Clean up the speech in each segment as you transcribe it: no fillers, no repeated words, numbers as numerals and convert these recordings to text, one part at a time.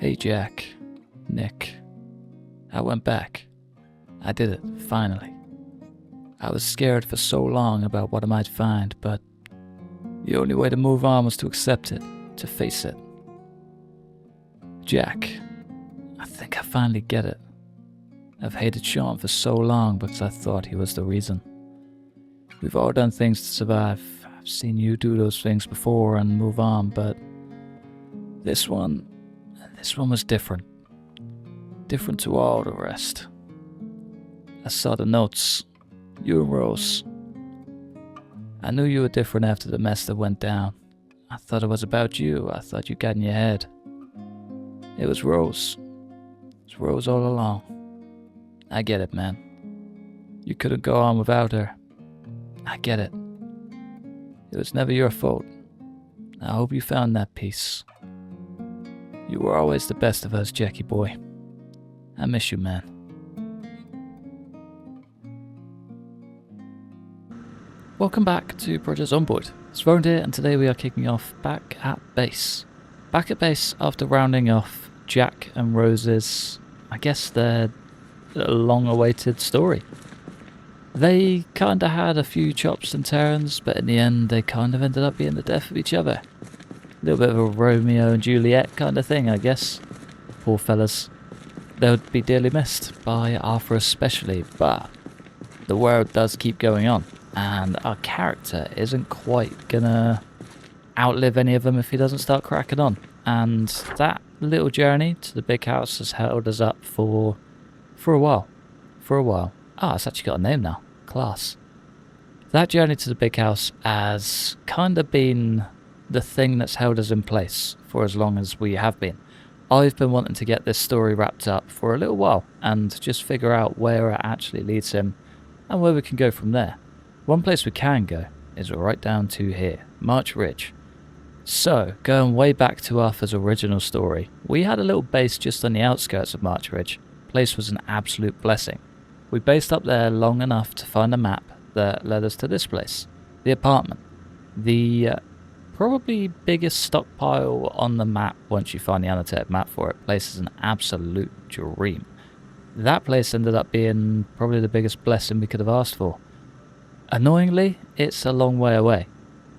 Hey Jack, Nick. I went back. I did it, finally. I was scared for so long about what I might find, but the only way to move on was to accept it, to face it. Jack, I think I finally get it. I've hated Sean for so long because I thought he was the reason. We've all done things to survive. I've seen you do those things before and move on, but this one was different. Different to all the rest. I saw the notes. You and Rose. I knew you were different after the mess that went down. I thought it was about you. I thought you got in your head. It was Rose. It was Rose all along. I get it, man. You couldn't go on without her. I get it. It was never your fault. I hope you found that peace. You were always the best of us, Jackie boy. I miss you, man. Welcome back to Project Zomboid. It's Roland here, and today we are kicking off back at base. Back at base after rounding off Jack and Rose's, I guess, their long-awaited story. They kinda had a few chops and turns, but in the end they kind of ended up being the death of each other. A little bit of a Romeo and Juliet kind of thing, I guess. Poor fellas. They would be dearly missed, by Arthur especially, but the world does keep going on, and our character isn't quite gonna outlive any of them if he doesn't start cracking on. And that little journey to the big house has held us up for a while. Ah, it's actually got a name now. Class. That journey to the big house has kind of been the thing that's held us in place for as long as we have been. I've been wanting to get this story wrapped up for a little while and just figure out where it actually leads him and where we can go from there. One place we can go is right down to here, March Ridge. So, going way back to Arthur's original story, we had a little base just on the outskirts of March Ridge. The place was an absolute blessing. We based up there long enough to find a map that led us to this place, the apartment. The probably biggest stockpile on the map once you find the annotated map for it. Place is an absolute dream. That place ended up being probably the biggest blessing we could have asked for. Annoyingly, it's a long way away.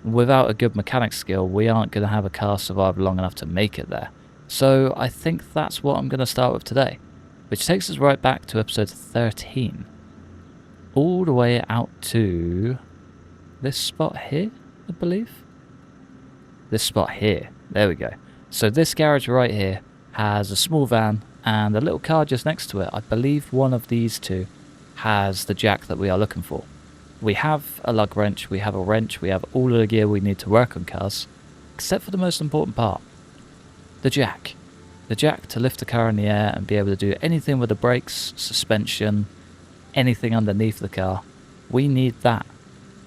Without a good mechanic skill, we aren't going to have a car survive long enough to make it there. So I think that's what I'm going to start with today, which takes us right back to episode 13. All the way out to this spot here, I believe. This spot here. There we go. So this garage right here has a small van and a little car just next to it. I believe one of these two has the jack that we are looking for. We have a lug wrench, we have a wrench, we have all of the gear we need to work on cars, except for the most important part. The jack. The jack to lift the car in the air and be able to do anything with the brakes, suspension, anything underneath the car. We need that.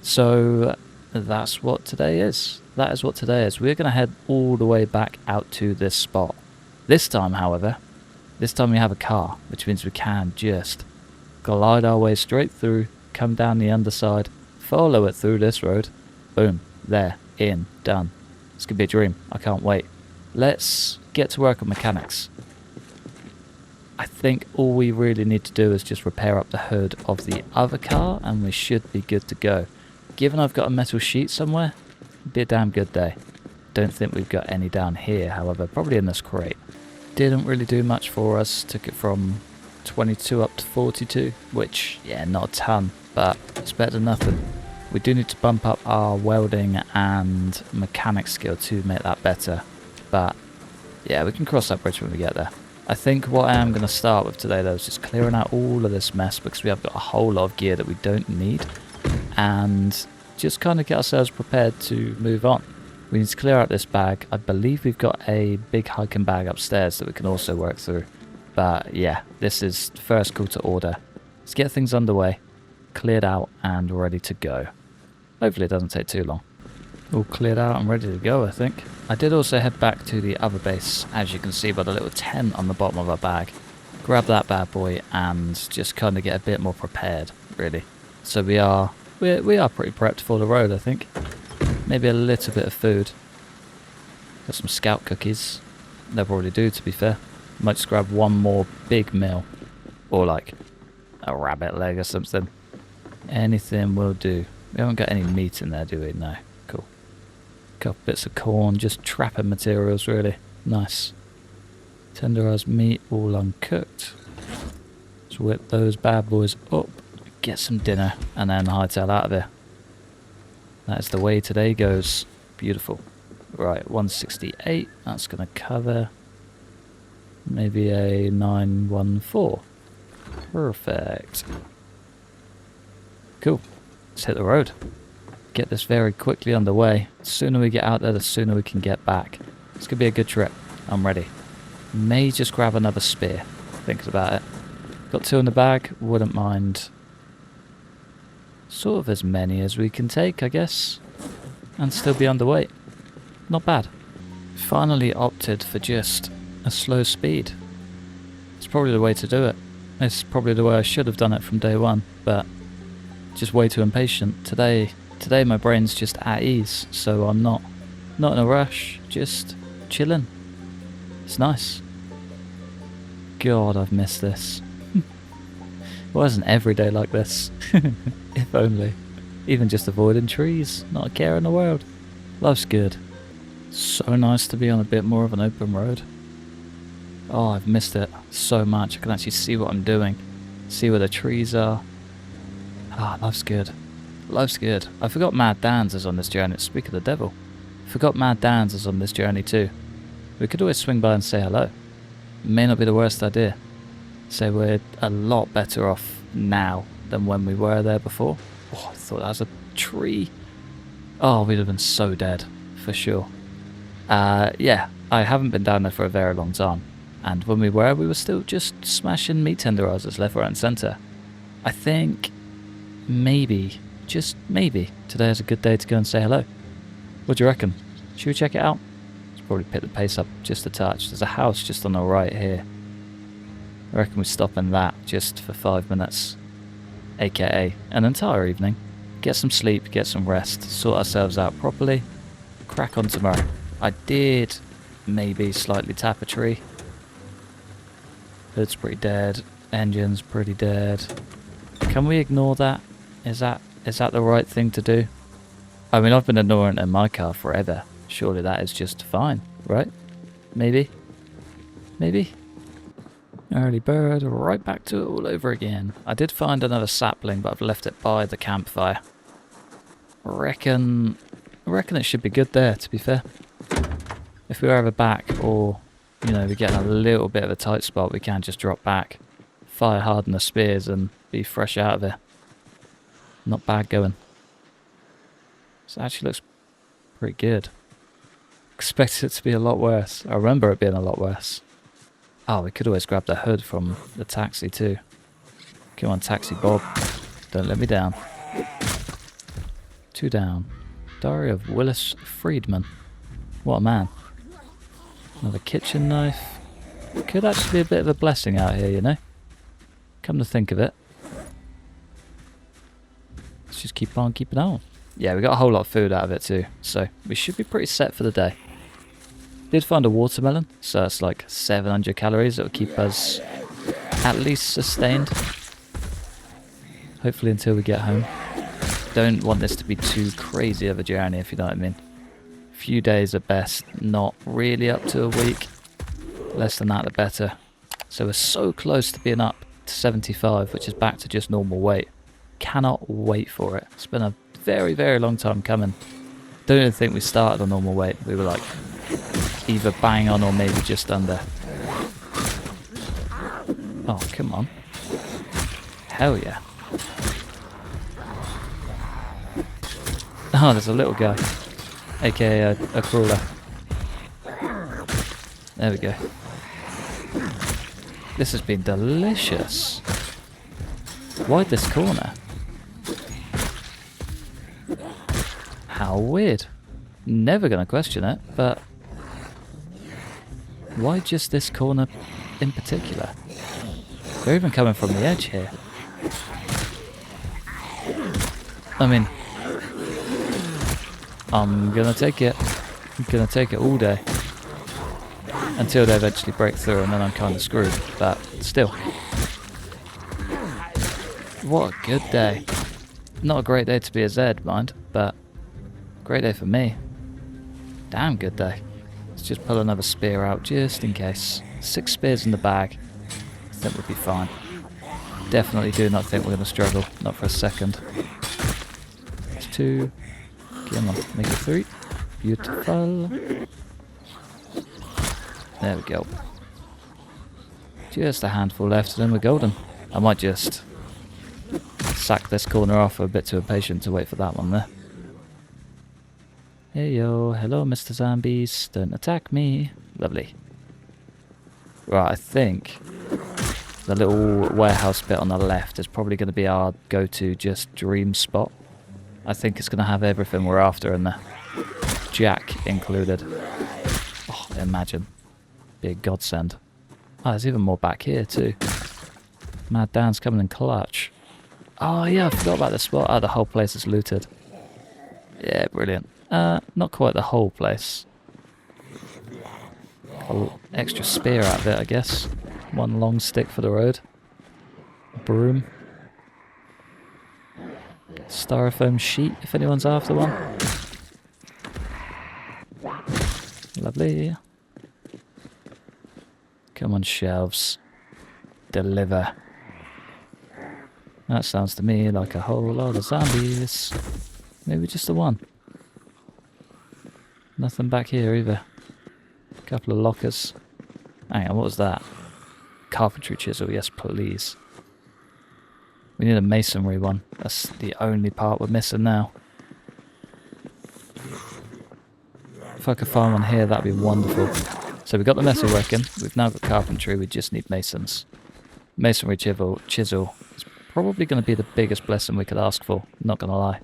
So that's what today is. That is what today is. We're going to head all the way back out to this spot. This time, however, we have a car, which means we can just glide our way straight through, come down the underside, follow it through this road. Boom. There. In. Done. It's going to be a dream. I can't wait. Let's get to work on mechanics. I think all we really need to do is just repair up the hood of the other car and we should be good to go. Given I've got a metal sheet somewhere, it'd be a damn good day. Don't think we've got any down here, however, probably in this crate. Didn't really do much for us, took it from 22 up to 42, which, yeah, not a ton, but it's better than nothing. We do need to bump up our welding and mechanic skill to make that better, but yeah, we can cross that bridge when we get there. I think what I am going to start with today though is just clearing out all of this mess because we have got a whole lot of gear that we don't need and just kind of get ourselves prepared to move on. We need to clear out this bag. I believe we've got a big hiking bag upstairs that we can also work through. But yeah, this is the first call to order. Let's get things underway, cleared out and ready to go. Hopefully it doesn't take too long. All cleared out and ready to go, I think. I did also head back to the other base, as you can see by the little tent on the bottom of our bag. Grab that bad boy and just kind of get a bit more prepared, really. So we are pretty prepped for the road, I think. Maybe a little bit of food. Got some scout cookies. They'll probably do, to be fair. Might just grab one more big meal. Or like a rabbit leg or something. Anything will do. We haven't got any meat in there, do we? No. Cool. Couple bits of corn, just trapping materials, really. Nice. Tenderized meat, all uncooked. Let's whip those bad boys up, get some dinner, and then hightail out of here. That is the way today goes. Beautiful. Right, 168. That's going to cover maybe a 914. Perfect. Cool. Let's hit the road. Get this very quickly underway. The sooner we get out there, the sooner we can get back. It's going to be a good trip. I'm ready. May just grab another spear. Thinking about it. Got 2 in the bag. Wouldn't mind sort of as many as we can take, I guess. And still be underweight. Not bad. Finally opted for just a slow speed. It's probably the way to do it. It's probably the way I should have done it from day one, but just way too impatient. Today my brain's just at ease, so I'm not in a rush, just chilling. It's nice. God, I've missed this. Why isn't every day like this? If only. Even just avoiding trees, not a care in the world. Life's good. So nice to be on a bit more of an open road. Oh, I've missed it so much. I can actually see what I'm doing. See where the trees are. Ah, life's good. Life's good. I forgot Mad Dan's is on this journey. Speak of the devil. Forgot Mad Dan's is on this journey too. We could always swing by and say hello. May not be the worst idea. So we're a lot better off now than when we were there before. Oh, I thought that was a tree. Oh, we'd have been so dead, for sure. Yeah, I haven't been down there for a very long time. And when we were still just smashing meat tenderizers left, right and centre. I think maybe, just maybe, today is a good day to go and say hello. What do you reckon? Should we check it out? Let's probably pick the pace up just a touch. There's a house just on the right here. I reckon we stop in that just for 5 minutes. AKA an entire evening. Get some sleep, get some rest, sort ourselves out properly. Crack on tomorrow. I did maybe slightly tap a tree. Hood's pretty dead. Engine's pretty dead. Can we ignore that? Is that the right thing to do? I mean, I've been ignoring it in my car forever. Surely that is just fine, right? Maybe? Maybe? Early bird, right back to it all over again. I did find another sapling, but I've left it by the campfire. I reckon it should be good there, to be fair. If we were ever back, or, you know, we're getting a little bit of a tight spot, we can just drop back, fire harden the spears, and be fresh out of here. Not bad going. This actually looks pretty good. Expected it to be a lot worse. I remember it being a lot worse. Oh, we could always grab the hood from the taxi too. Come on, Taxi Bob. Don't let me down. 2 down. Diary of Willis Friedman. What a man. Another kitchen knife. Could actually be a bit of a blessing out here, you know? Come to think of it. Let's just keep on keeping on. Yeah, we got a whole lot of food out of it too, so we should be pretty set for the day. Did find a watermelon, so it's like 700 calories. It'll keep us at least sustained. Hopefully until we get home. Don't want this to be too crazy of a journey, if you know what I mean. A few days at best, not really up to a week. Less than that, the better. So we're so close to being up to 75, which is back to just normal weight. Cannot wait for it. It's been a very, very long time coming. Don't even think we started on normal weight. We were like either bang on or maybe just under. Oh, come on. Hell yeah. Oh, there's a little guy. AKA a crawler. There we go. This has been delicious. Why this corner? How weird. Never gonna question it, but why just this corner in particular? They're even coming from the edge here. I mean, I'm gonna take it. I'm gonna take it all day. Until they eventually break through, and then I'm kind of screwed. But still. What a good day. Not a great day to be a Zed, mind, but great day for me. Damn good day. Let's just pull another spear out just in case. 6 spears in the bag. I think we'll be fine. Definitely do not think we're going to struggle. Not for a second. It's 2. Come on, make it 3. Beautiful. There we go. Just a handful left and then we're golden. I might just sack this corner off. I'm a bit too impatient to wait for that one there. Hey yo, hello Mr. Zombies. Don't attack me. Lovely. Right, I think the little warehouse bit on the left is probably going to be our go-to just dream spot. I think it's going to have everything we're after in there. Jack included. Oh, imagine. Be a godsend. Oh, there's even more back here too. Mad Dan's coming in clutch. Oh yeah, I forgot about this spot. Oh, the whole place is looted. Yeah, brilliant. Not quite the whole place. Got a little extra spear out of it, I guess. 1 long stick for the road. Broom. Styrofoam sheet, if anyone's after one. Lovely. Come on, shelves. Deliver. That sounds to me like a whole lot of zombies. Maybe just the one. Nothing back here either. A couple of lockers. Hang on, what was that? Carpentry chisel, yes please. We need a masonry one. That's the only part we're missing now. If I could find one here, that'd be wonderful. So we've got the metal working. We've now got carpentry. We just need masons. Masonry chisel is probably going to be the biggest blessing we could ask for. Not going to lie.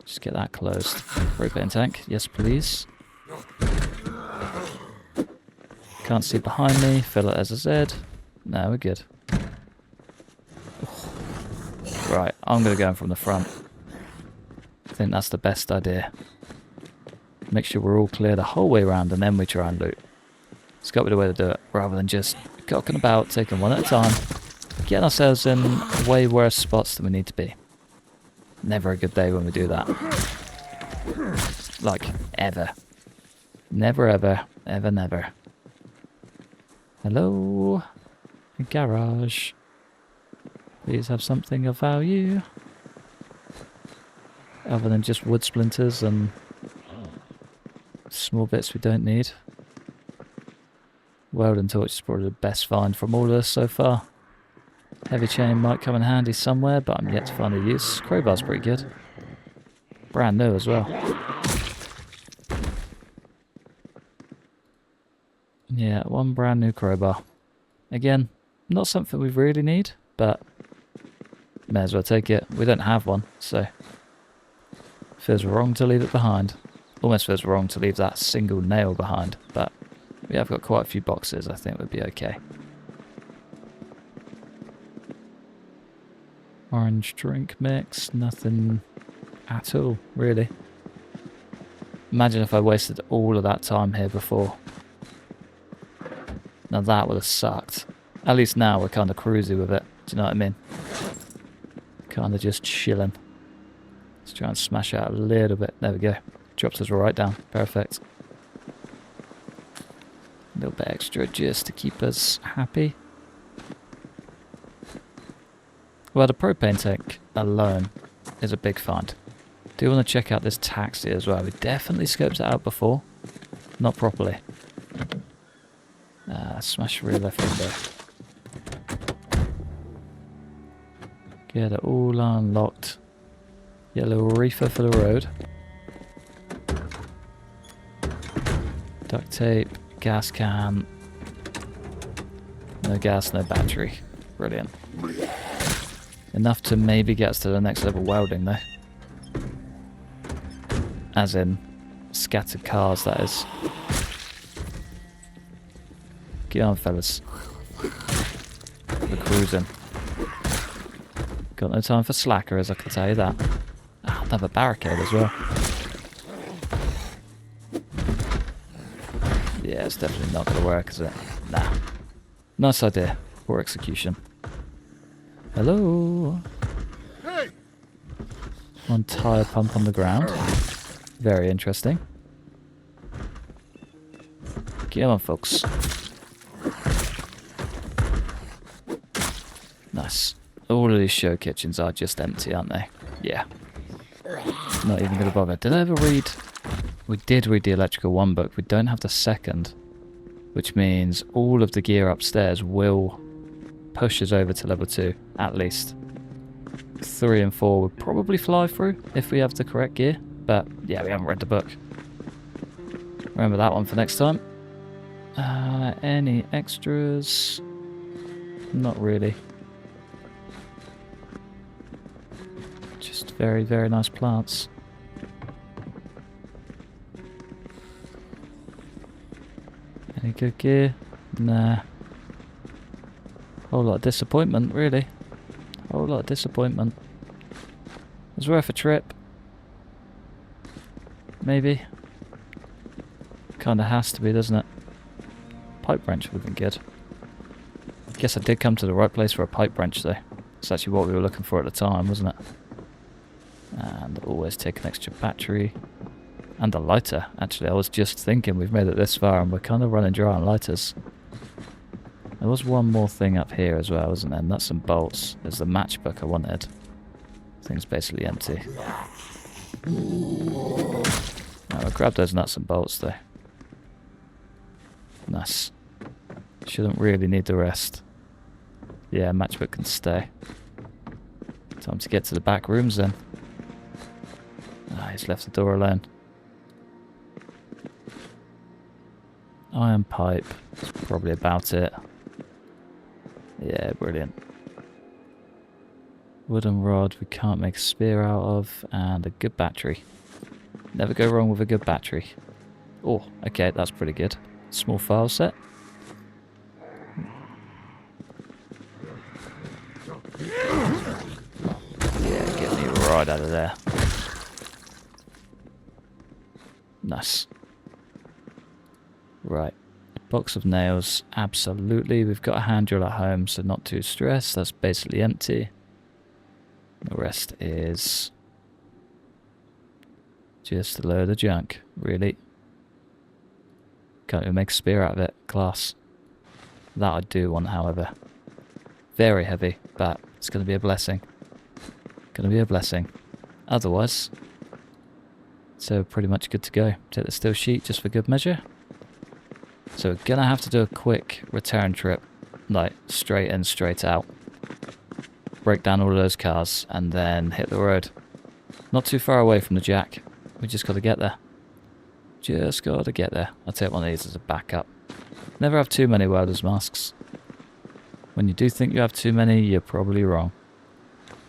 Just get that closed. Propane tank. Yes, please. Can't see behind me. Fill it as a Z. No, we're good. Right, I'm going to go in from the front. I think that's the best idea. Make sure we're all clear the whole way around and then we try and loot. It's got to be the way to do it, rather than just cocking about, taking one at a time, getting ourselves in way worse spots than we need to be. Never a good day when we do that. Like, ever. Never ever, ever never. Hello? A garage. Please have something of value. Other than just wood splinters and small bits we don't need. Welding torch is probably the best find from all of us so far. Heavy chain might come in handy somewhere, but I'm yet to find a use. Crowbar's pretty good. Brand new as well. Yeah, 1 brand new crowbar. Again, not something we really need, but may as well take it. We don't have one, so feels wrong to leave it behind. Almost feels wrong to leave that single nail behind, but we have got quite a few boxes. I think we'd be okay. Orange drink mix, nothing at all, really. Imagine if I wasted all of that time here before. Now that would have sucked. At least now we're kind of cruisy with it. Do you know what I mean? Kind of just chilling. Let's try and smash out a little bit. There we go. Drops us right down. Perfect. A little bit extra just to keep us happy. Well, the propane tank alone is a big find. Do want to check out this taxi as well. We definitely scoped it out before. Not properly. Smash rear left window. Get it all unlocked. Get a little reefer for the road. Duct tape, gas can. No gas, no battery. Brilliant. Enough to maybe get us to the next level welding though. As in, scattered cars, that is. Get on, fellas. We're cruising. Got no time for slackers, I can tell you that. Ah, another barricade as well. Yeah, it's definitely not going to work, is it? Nah. Nice idea. Poor execution. Hello? Hey! One tyre pump on the ground. Very interesting. Come on, folks. Nice. All of these show kitchens are just empty, aren't they? Yeah. Not even going to bother. Did I ever read... We did read the Electrical 1 book. We don't have the second. Which means all of the gear upstairs will push us over to level 2, at least. 3 and 4 would probably fly through if we have the correct gear. But, yeah, we haven't read the book. Remember that one for next time. Any extras? Not really. Just very, very nice plants. Any good gear? Nah. Whole lot of disappointment, really. Whole lot of disappointment. It's worth a trip. Maybe. Kinda has to be, doesn't it? Pipe wrench would have been good. Guess I did come to the right place for a pipe wrench though. It's actually what we were looking for at the time, wasn't it? And always take an extra battery. And a lighter. Actually, I was just thinking we've made it this far and we're kind of running dry on lighters. There was one more thing up here as well, wasn't there? Nuts and bolts. There's the matchbook I wanted. Thing's basically empty. I'll grab those nuts and bolts though. Nice. Shouldn't really need the rest. Yeah, matchbook can stay. Time to get to the back rooms then. Ah, he's left the door alone. Iron pipe. That's probably about it. Yeah, brilliant. Wooden rod we can't make a spear out of. And a good battery. Never go wrong with a good battery. Oh, okay, that's pretty good. Small file set. Yeah, get me right out of there. Nice. Right. Box of nails. Absolutely. We've got a hand drill at home, so not too stressed. That's basically empty. The rest is just a load of junk, really. Can't even make a spear out of it. Class. That I do want, however. Very heavy, but it's going to be a blessing. Going to be a blessing. Otherwise, so pretty much good to go. Take the steel sheet just for good measure. So we're going to have to do a quick return trip. Like, straight in, straight out. Break down all of those cars and then hit the road. Not too far away from the jack. We just got to get there. Just got to get there. I'll take one of these as a backup. Never have too many welder's masks. When you do think you have too many, you're probably wrong.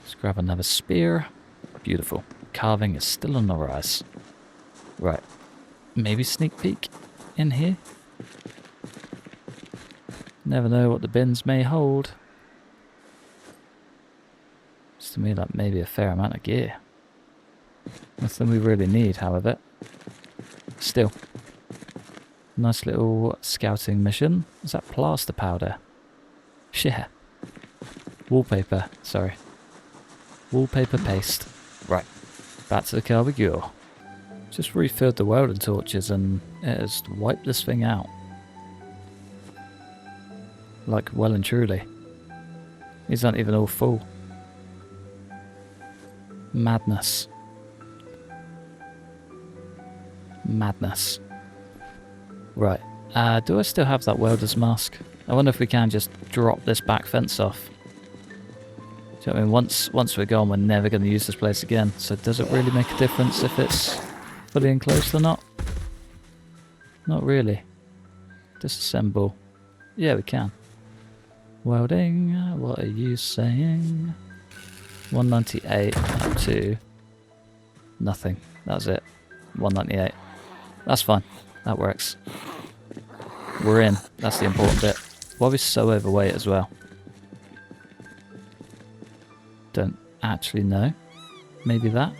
Let's grab another spear. Beautiful. Carving is still on the rise. Right. Maybe sneak peek in here. Never know what the bins may hold. Looks to me like maybe a fair amount of gear. Nothing we really need, however. Still. Nice little scouting mission. Is that plaster powder? Yeah. Wallpaper, sorry. Wallpaper paste. Right. Back to the car we go. Just refilled the welding torches and it has wiped this thing out. Like well and truly. These aren't even all full. Madness. Madness. Right. Do I still have that welder's mask? I wonder if we can just drop this back fence off. Do you know what I mean? Once we're gone, we're never going to use this place again. So does it really make a difference if it's fully enclosed or not? Not really. Disassemble. Yeah, we can. Welding. What are you saying? 198 up to nothing. That's it. 198. That's fine. That works. We're in. That's the important bit. Why are we so overweight as well? Don't actually know. Maybe that.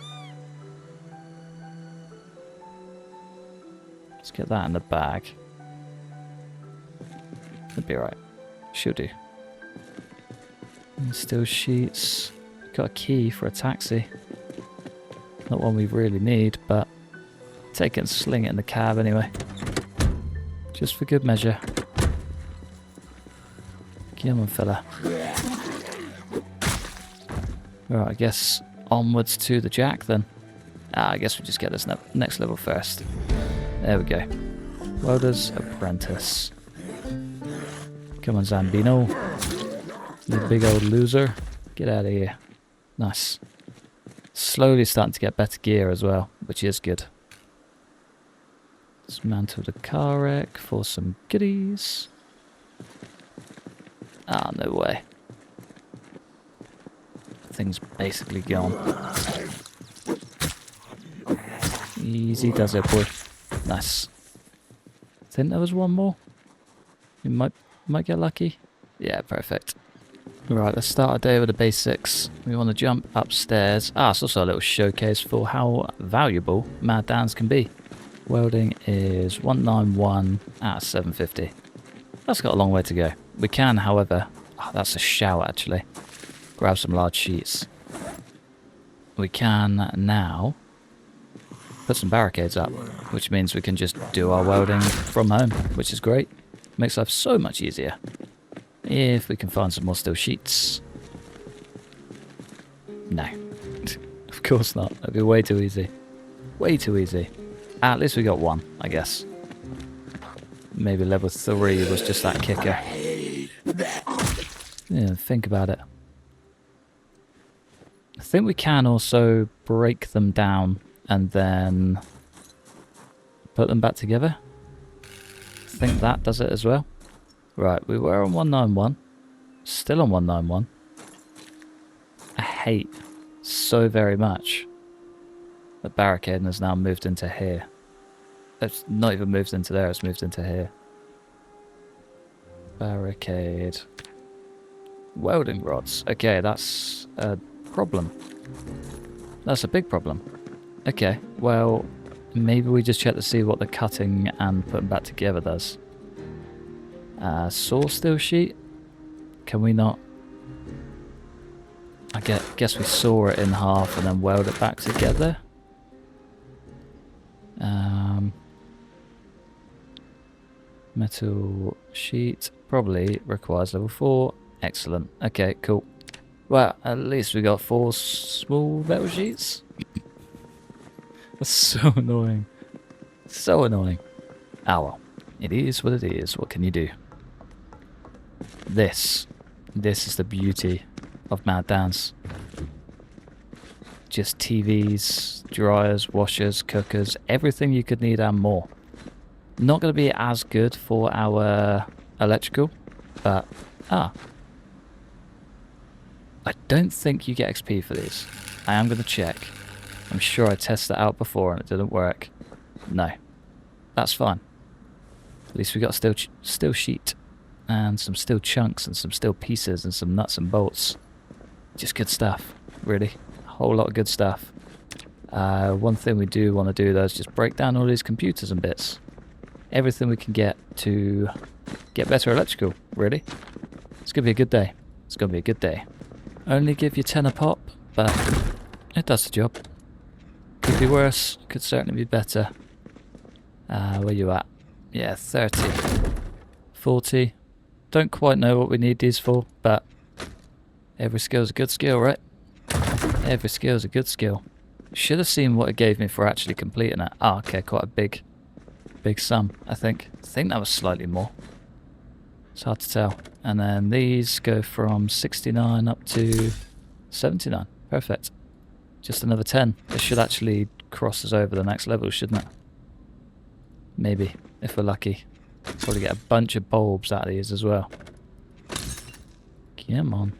Let's get that in the bag. That'd be alright. She'll do. And still sheets. Got a key for a taxi. Not one we really need, but take it and sling it in the cab anyway. Just for good measure. Come on, fella. Right, I guess onwards to the jack then. I guess we just get this next level first. There we go. Welder's apprentice. Come on, Zambino. You big old loser. Get out of here. Nice. Slowly starting to get better gear as well, which is good. Dismantle the car wreck for some goodies. Ah, no way. Thing's basically gone. Easy does it, boy. Nice. Think there was one more. You might get lucky. Yeah, perfect. Right, let's start our day with the basics. We want to jump upstairs. It's also a little showcase for how valuable Mad Dans can be. Welding is 191 out of 750. That's got a long way to go. We can, however... that's a shout, actually. Grab some large sheets. We can now put some barricades up, which means we can just do our welding from home, which is great. Makes life so much easier. If we can find some more steel sheets. No. Of course not. That'd be way too easy. Way too easy. At least we got one, I guess. Maybe level 3 was just that kicker. Yeah, think about it. I think we can also break them down and then put them back together. I think that does it as well. Right, we were on 191. Still on 191. I hate so very much that barricading has now moved into here. It's not even moved into there, it's moved into here. Barricade. Welding rods. Okay, that's a problem. That's a big problem. Okay, well, maybe we just check to see what the cutting and putting back together does. Saw steel sheet? Can we not? I guess we saw it in half and then weld it back together. Metal sheet probably requires level 4. Excellent. Okay, cool. Well, at least we got 4 small metal sheets. That's so annoying. So annoying. Ah well. It is what it is. What can you do? This is the beauty of Mad Dans. Just TVs, dryers, washers, cookers, everything you could need and more. Not going to be as good for our electrical, but I don't think you get XP for these. I am going to check. I'm sure I tested it out before and it didn't work. No. That's fine. At least we got a steel sheet and some steel chunks and some steel pieces and some nuts and bolts. Just good stuff, really. A whole lot of good stuff. One thing we do want to do though is just break down all these computers and bits. Everything we can get to get better electrical, really. It's going to be a good day. It's going to be a good day. Only give you 10 a pop, but it does the job. Could be worse, could certainly be better. Where you at? Yeah, 30. 40. Don't quite know what we need these for, but every skill's a good skill, right? Every skill's a good skill. Should have seen what it gave me for actually completing it. Okay, quite a big sum, I think. I think that was slightly more. It's hard to tell. And then these go from 69 up to 79. Perfect. Just another 10. This should actually cross us over the next level, shouldn't it? Maybe, if we're lucky. Probably get a bunch of bulbs out of these as well. Come on.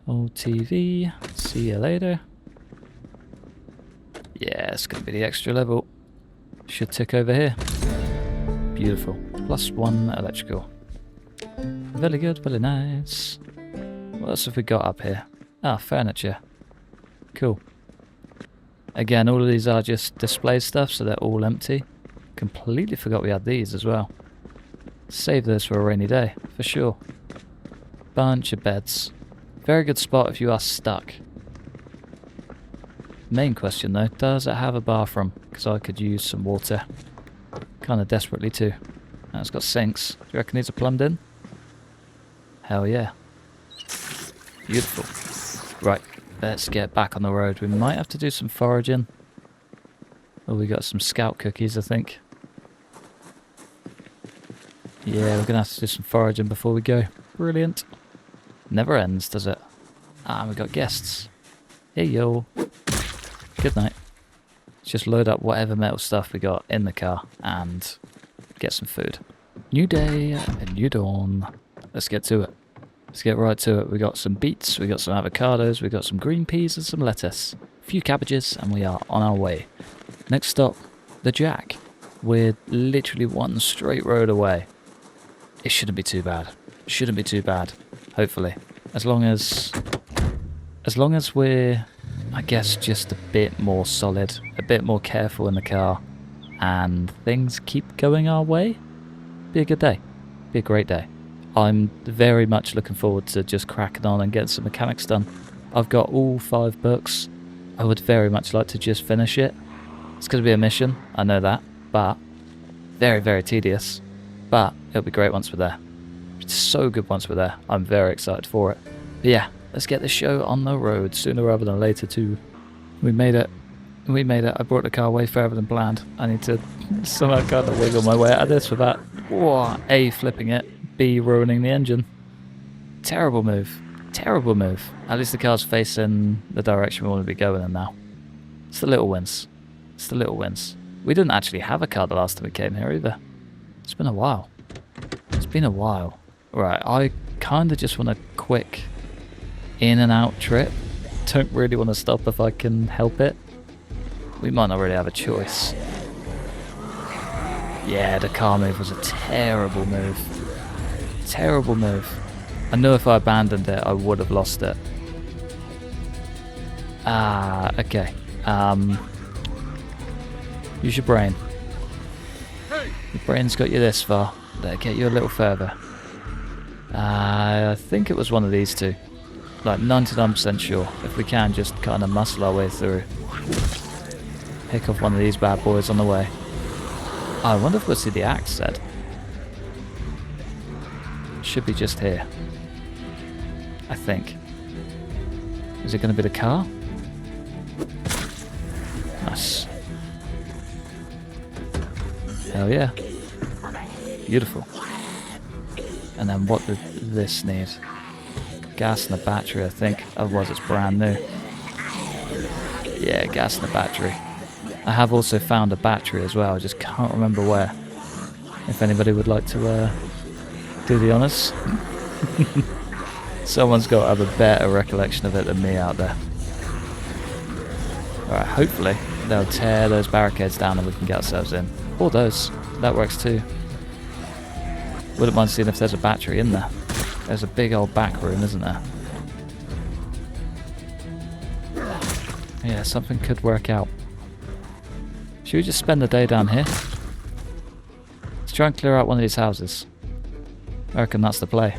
Old TV. See you later. Yeah, it's going to be the extra level. Should tick over here. Beautiful. +1 electrical. Very good, very nice. What else have we got up here? Furniture. Cool. Again, all of these are just display stuff, so they're all empty. Completely forgot we had these as well. Save this for a rainy day, for sure. Bunch of beds. Very good spot if you are stuck. Main question though, does it have a bathroom? Because I could use some water. Kind of desperately too. And it's got sinks. Do you reckon these are plumbed in? Hell yeah. Beautiful. Right, let's get back on the road. We might have to do some foraging. Oh, we got some scout cookies, I think. Yeah, we're going to have to do some foraging before we go. Brilliant. Never ends, does it? Ah, we got guests. Hey, yo. Good night. Let's just load up whatever metal stuff we got in the car and get some food. New day, a new dawn. Let's get to it. Let's get right to it. We got some beets, we got some avocados, we got some green peas and some lettuce. A few cabbages, and we are on our way. Next stop, the Jack. We're literally one straight road away. It shouldn't be too bad. Shouldn't be too bad. Hopefully. As long as we're, I guess, just a bit more solid, a bit more careful in the car, and things keep going our way, be a good day. Be a great day. I'm very much looking forward to just cracking on and getting some mechanics done. I've got all 5 books. I would very much like to just finish it. It's going to be a mission, I know that, but very, very tedious. But it'll be great once we're there. It's so good once we're there. I'm very excited for it. But yeah, let's get this show on the road sooner rather than later too. We made it. We made it. I brought the car way further than planned. I need to somehow kind of wiggle my way out of this without A, flipping it, B, ruining the engine. Terrible move. Terrible move. At least the car's facing the direction we want to be going in now. It's the little wins. It's the little wins. We didn't actually have a car the last time we came here either. It's been a while. It's been a while. Right, I kind of just want a quick in and out trip. Don't really want to stop if I can help it. We might not really have a choice. Yeah, the car move was a terrible move. Terrible move. I know if I abandoned it, I would have lost it. Ah, okay. Use your brain. Your brain's got you this far. That'll get you a little further. I think it was one of these two. Like 99% sure. If we can, just kind of muscle our way through. Pick off one of these bad boys on the way. I wonder if we'll see the axe set. Should be just here. I think. Is it going to be the car? Nice. Hell yeah. Beautiful. And then what did this need? Gas and a battery, I think. Otherwise it's brand new. Yeah, gas and a battery. I have also found a battery as well. I just can't remember where. If anybody would like to do the honours. Someone's got to have a better recollection of it than me out there. Alright, hopefully they'll tear those barricades down and we can get ourselves in. Or those. That works too. Wouldn't mind seeing if there's a battery in there. There's a big old back room, isn't there? Yeah, something could work out. Should we just spend the day down here? Let's try and clear out one of these houses. I reckon that's the play.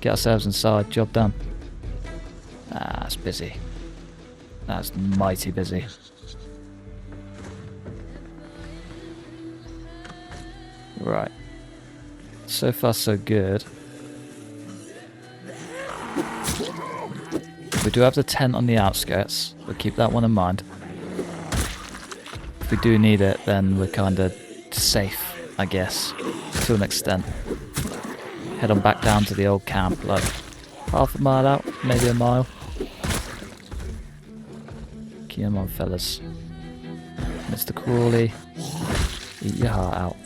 Get ourselves inside, job done. Ah, it's busy. That's mighty busy. Right. So far so good. We do have the tent on the outskirts. We'll keep that one in mind. If we do need it, then we're kind of safe, I guess, to an extent. Head on back down to the old camp, like half a mile out, maybe a mile. Come on, fellas. Mr. Crawley, eat your heart out.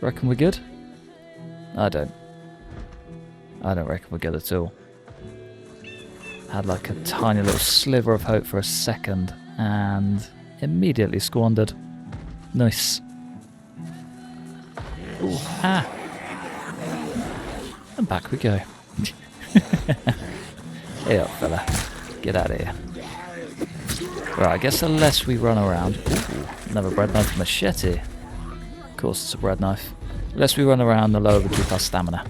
Reckon we're good? I don't reckon we're good at all. Had like a tiny little sliver of hope for a second and immediately squandered. Nice. Ooh, ah! And back we go. Hey up, fella. Get out of here. Right, I guess the less we run around... Ooh, another bread knife machete. Of course it's a bread knife. The less we run around, the lower we keep our stamina.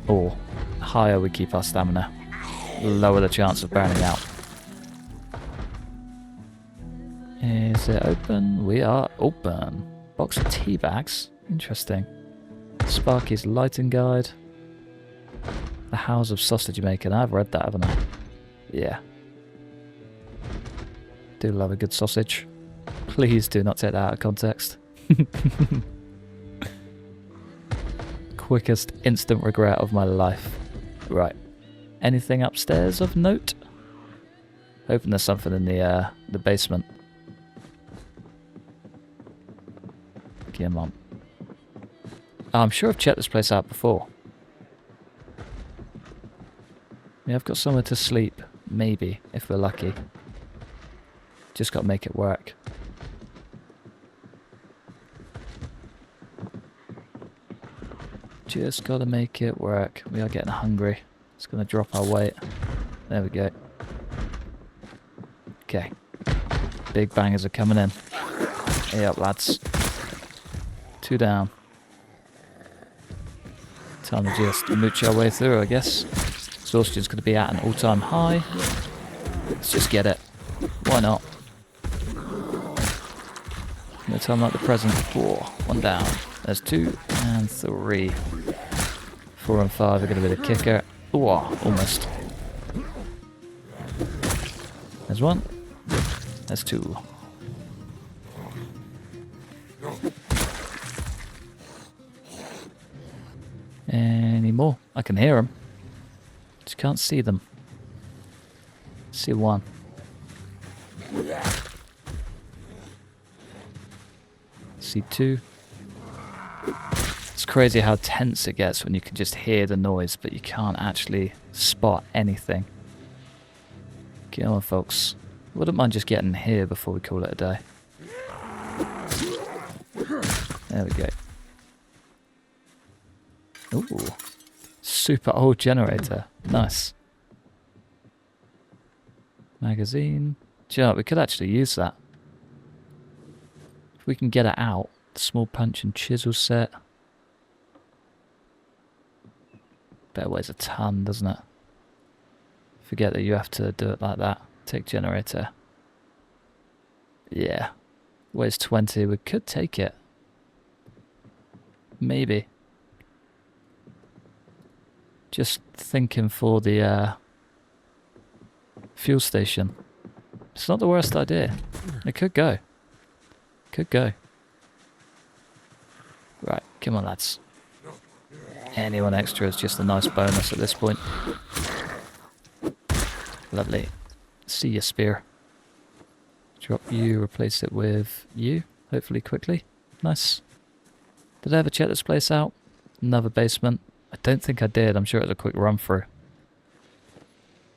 Or the higher we keep our stamina, the lower the chance of burning out. Is it open? We are open. Box of tea bags. Interesting. Sparky's lighting guide. The House of Sausage Making. I've read that, haven't I? Yeah. Do love a good sausage. Please do not take that out of context. Quickest instant regret of my life. Right. Anything upstairs of note? Hoping there's something in the basement. Come on. Oh, I'm sure I've checked this place out before. Yeah, I've got somewhere to sleep. Maybe, if we're lucky. Just got to make it work. Just got to make it work. We are getting hungry. It's going to drop our weight. There we go. Okay. Big bangers are coming in. Hey up, lads. 2 down. Time to just mooch our way through, I guess. Exhaustion's going to be at an all-time high. Let's just get it. Why not? No time like the present. 4. 1 down. There's 2 and 3. 4 and 5 are going to be the kicker. Ooh, almost. There's 1. There's 2. Any more? I can hear them. Just can't see them. See 1. See 2. It's crazy how tense it gets when you can just hear the noise, but you can't actually spot anything. Come on, folks. Wouldn't mind just getting here before we call it a day. There we go. Ooh. Super old generator. Nice. Magazine. Do you know what? We could actually use that. If we can get it out. The small punch and chisel set. Bet it weighs a ton, doesn't it? Forget that you have to do it like that. Take generator. Yeah. Weighs 20. We could take it. Maybe. Just thinking for the fuel station. It's not the worst idea. It could go. Could go. Right, come on, lads. Anyone extra is just a nice bonus at this point. Lovely. See your spear. Drop you, replace it with you, hopefully quickly. Nice. Did I ever check this place out? Another basement. I don't think I did. I'm sure it was a quick run through.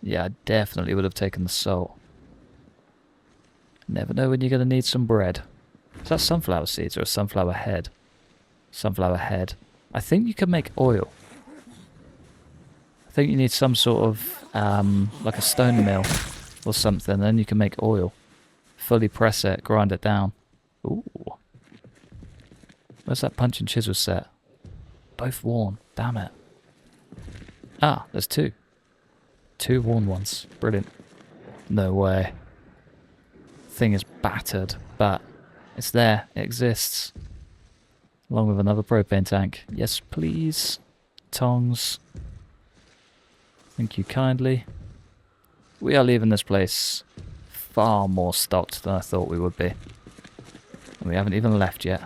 Yeah, I definitely would have taken the salt. Never know when you're going to need some bread. Is that sunflower seeds or a sunflower head? Sunflower head. I think you can make oil. I think you need some sort of, like a stone mill or something, then you can make oil. Fully press it, grind it down. Ooh. Where's that punch and chisel set? Both worn. Damn it. Ah, there's 2. 2 worn ones. Brilliant. No way. Thing is battered, but it's there. It exists. Along with another propane tank. Yes, please. Tongs. Thank you kindly. We are leaving this place far more stocked than I thought we would be. And we haven't even left yet.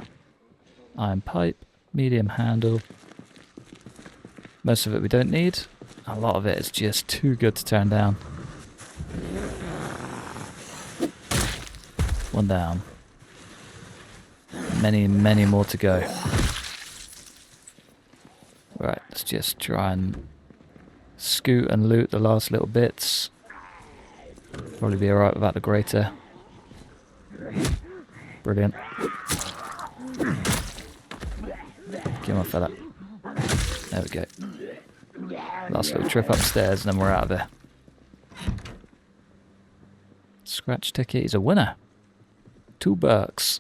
Iron pipe. Medium handle. Most of it we don't need. A lot of it is just too good to turn down. 1 down. Many, many more to go. Right, let's just try and scoot and loot the last little bits. Probably be alright without the grater. Brilliant. Come on, fella. There we go. Last little trip upstairs and then we're out of here. Scratch ticket. He's a winner. $2.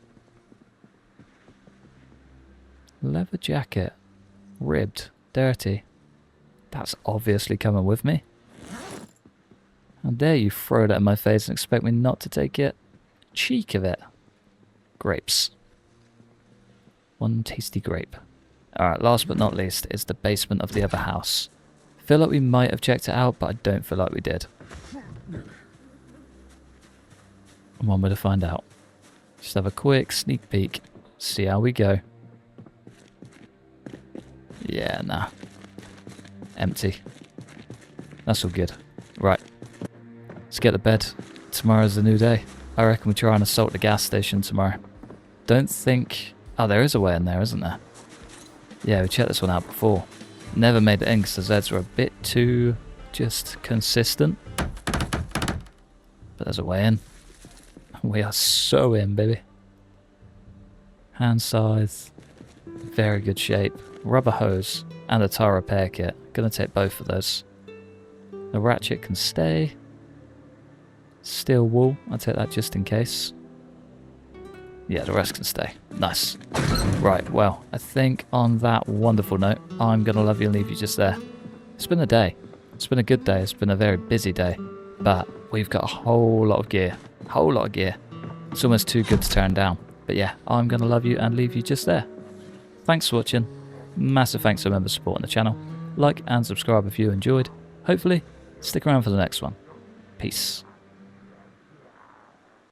Leather jacket. Ribbed. Dirty. That's obviously coming with me. How dare you throw that in my face and expect me not to take it? Cheek of it. Grapes. One tasty grape. Alright, last but not least is the basement of the other house. I feel like we might have checked it out, but I don't feel like we did. One way to find out. Just have a quick sneak peek. See how we go. Yeah, nah. Empty. That's all good. Right. Let's get to bed. Tomorrow's the new day. I reckon we try and assault the gas station tomorrow. Don't think... Oh, there is a way in there, isn't there? Yeah, we checked this one out before. Never made it in because the Zeds were a bit too just consistent. But there's a way in. We are so in, baby. Hand scythe. Very good shape. Rubber hose. And a tire repair kit. Gonna take both of those. The ratchet can stay. Steel wool. I'll take that just in case. Yeah, the rest can stay. Nice. Right, well, I think on that wonderful note, I'm going to love you and leave you just there. It's been a day. It's been a good day. It's been a very busy day. But we've got a whole lot of gear. Whole lot of gear. It's almost too good to turn down. But yeah, I'm going to love you and leave you just there. Thanks for watching. Massive thanks to members supporting the channel. Like and subscribe if you enjoyed. Hopefully, stick around for the next one. Peace.